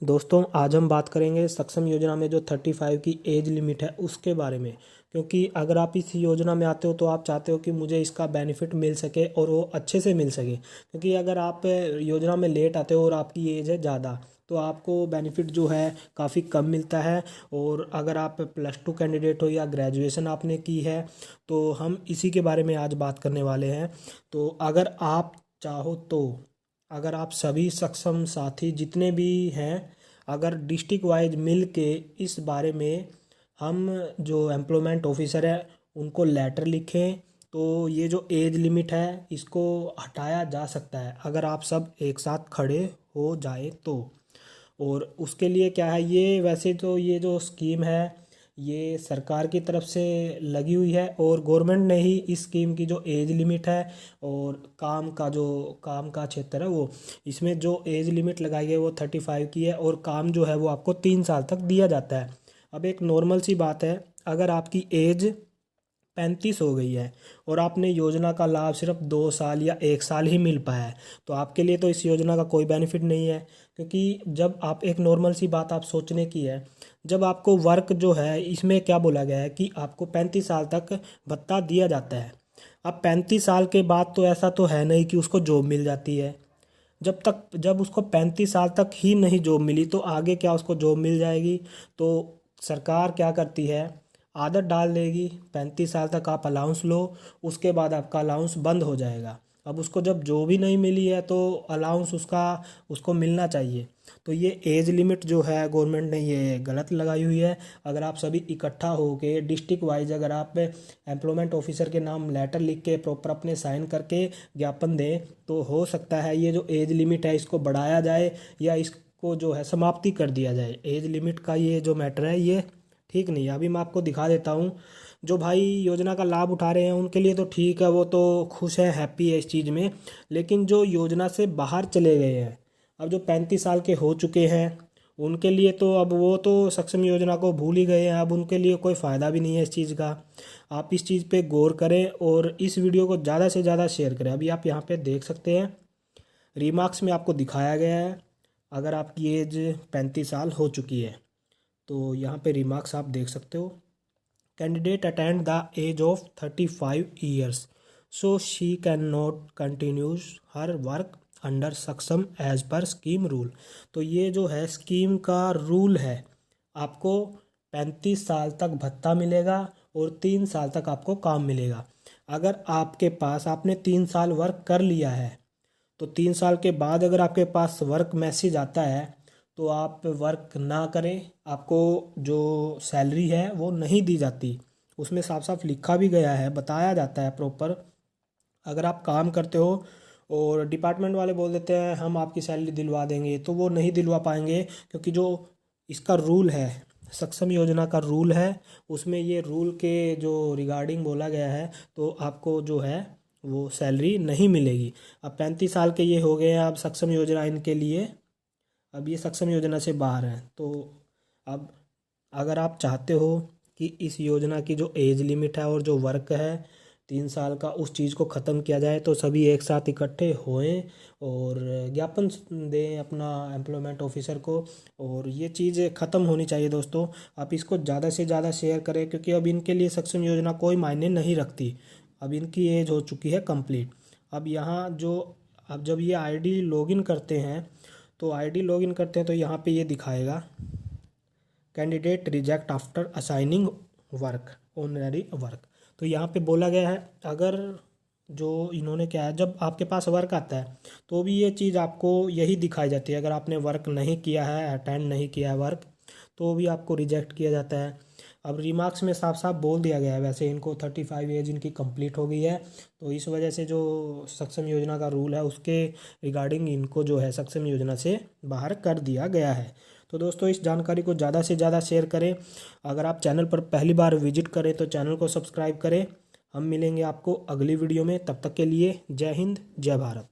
दोस्तों आज हम बात करेंगे सक्षम योजना में जो 35 की एज लिमिट है उसके बारे में। क्योंकि अगर आप इस योजना में आते हो तो आप चाहते हो कि मुझे इसका बेनिफिट मिल सके और वो अच्छे से मिल सके। क्योंकि अगर आप योजना में लेट आते हो और आपकी एज है ज़्यादा तो आपको बेनिफिट जो है काफ़ी कम मिलता है। और अगर आप +2 कैंडिडेट हो या ग्रेजुएशन आपने की है तो हम इसी के बारे में आज बात करने वाले हैं। तो अगर आप चाहो तो अगर आप सभी सक्षम साथी जितने भी हैं, अगर डिस्ट्रिक्ट वाइज मिल के इस बारे में हम जो एम्प्लॉयमेंट ऑफिसर है उनको लेटर लिखें तो ये जो एज लिमिट है इसको हटाया जा सकता है, अगर आप सब एक साथ खड़े हो जाए तो। और उसके लिए क्या है, ये वैसे तो ये जो स्कीम है ये सरकार की तरफ से लगी हुई है और गवर्नमेंट ने ही इस स्कीम की जो एज लिमिट है और काम का क्षेत्र है वो, इसमें जो एज लिमिट लगाई है वो 35 की है और काम जो है वो आपको 3 साल तक दिया जाता है। अब एक नॉर्मल सी बात है, अगर आपकी एज 35 हो गई है और आपने योजना का लाभ सिर्फ 2 साल या 1 साल ही मिल पाया है तो आपके लिए तो इस योजना का कोई बेनिफिट नहीं है। क्योंकि जब आप एक नॉर्मल सी बात आप सोचने की है, जब आपको वर्क जो है इसमें क्या बोला गया है कि आपको 35 साल तक भत्ता दिया जाता है। अब 35 साल के बाद तो ऐसा तो है नहीं कि उसको जॉब मिल जाती है। जब उसको 35 साल तक ही नहीं जॉब मिली तो आगे क्या उसको जॉब मिल जाएगी। तो सरकार क्या करती है, आदत डाल देगी 35 साल तक आप अलाउंस लो, उसके बाद आपका अलाउंस बंद हो जाएगा। अब उसको जब जॉब ही नहीं मिली है तो अलाउंस उसको मिलना चाहिए। तो ये एज लिमिट जो है गवर्नमेंट ने ये गलत लगाई हुई है। अगर आप सभी इकट्ठा हो के डिस्ट्रिक्ट वाइज अगर आप एम्प्लॉयमेंट ऑफिसर के नाम लेटर लिख के प्रॉपर अपने साइन करके ज्ञापन दें तो हो सकता है ये जो एज लिमिट है इसको बढ़ाया जाए या इसको जो है समाप्ति कर दिया जाए। एज लिमिट का ये जो मैटर है ये ठीक नहीं है। अभी मैं आपको दिखा देता हूँ, जो भाई योजना का लाभ उठा रहे हैं उनके लिए तो ठीक है, वो तो खुश है, हैप्पी है इस चीज़ में। लेकिन जो योजना से बाहर चले गए हैं, अब जो 35 साल के हो चुके हैं उनके लिए तो अब वो तो सक्षम योजना को भूल ही गए हैं, अब उनके लिए कोई फ़ायदा भी नहीं है इस चीज़ का। आप इस चीज़ पे गौर करें और इस वीडियो को ज़्यादा से ज़्यादा शेयर करें। अभी आप यहाँ पे देख सकते हैं रिमार्क्स में आपको दिखाया गया है, अगर आपकी एज 35 साल हो चुकी है तो यहाँ पे रिमार्क्स आप देख सकते हो। Candidate attend the age of 35 years so she can not continues her work under Saksham as per scheme rule. तो ये जो है स्कीम का रूल है, आपको 35 साल तक भत्ता मिलेगा और 3 साल तक आपको काम मिलेगा। अगर आपके पास आपने 3 साल वर्क कर लिया है तो 3 साल के बाद अगर आपके पास वर्क मैसेज आता है तो आप वर्क ना करें, आपको जो सैलरी है वो नहीं दी जाती। उसमें साफ साफ लिखा भी गया है, बताया जाता है प्रॉपर। अगर आप काम करते हो और डिपार्टमेंट वाले बोल देते हैं हम आपकी सैलरी दिलवा देंगे तो वो नहीं दिलवा पाएंगे। क्योंकि जो इसका रूल है, सक्षम योजना का रूल है, उसमें ये रूल के जो रिगार्डिंग बोला गया है तो आपको जो है वो सैलरी नहीं मिलेगी। अब 35 साल के ये हो गए हैं, अब सक्षम योजना इनके लिए, अब ये सक्षम योजना से बाहर हैं। तो अब अगर आप चाहते हो कि इस योजना की जो एज लिमिट है और जो वर्क है 3 साल का उस चीज़ को ख़त्म किया जाए तो सभी एक साथ इकट्ठे होएं और ज्ञापन दें अपना एम्प्लॉयमेंट ऑफिसर को। और ये चीज़ ख़त्म होनी चाहिए दोस्तों। आप इसको ज़्यादा से ज़्यादा शेयर करें क्योंकि अब इनके लिए सक्षम योजना कोई मायने नहीं रखती। अब इनकी एज हो चुकी है कंप्लीट। अब यहाँ जो अब जब ये आईडी लॉगिन करते हैं तो आईडी लॉगिन करते हैं तो यहाँ पे ये दिखाएगा candidate reject after assigning work honorary work. तो यहाँ पे बोला गया है अगर जो इन्होंने क्या है, जब आपके पास वर्क आता है तो भी ये चीज़ आपको यही दिखाई जाती है। अगर आपने वर्क नहीं किया है, अटेंड नहीं किया है वर्क, तो भी आपको रिजेक्ट किया जाता है। अब रिमार्क्स में साफ साफ बोल दिया गया है, वैसे इनको 35 एज इनकी कंप्लीट हो गई है तो इस वजह से जो सक्षम योजना का रूल है उसके रिगार्डिंग इनको जो है सक्षम योजना से बाहर कर दिया गया है। तो दोस्तों इस जानकारी को ज़्यादा से ज़्यादा शेयर करें। अगर आप चैनल पर पहली बार विजिट करें तो चैनल को सब्सक्राइब करें। हम मिलेंगे आपको अगली वीडियो में, तब तक के लिए जय हिंद जय भारत।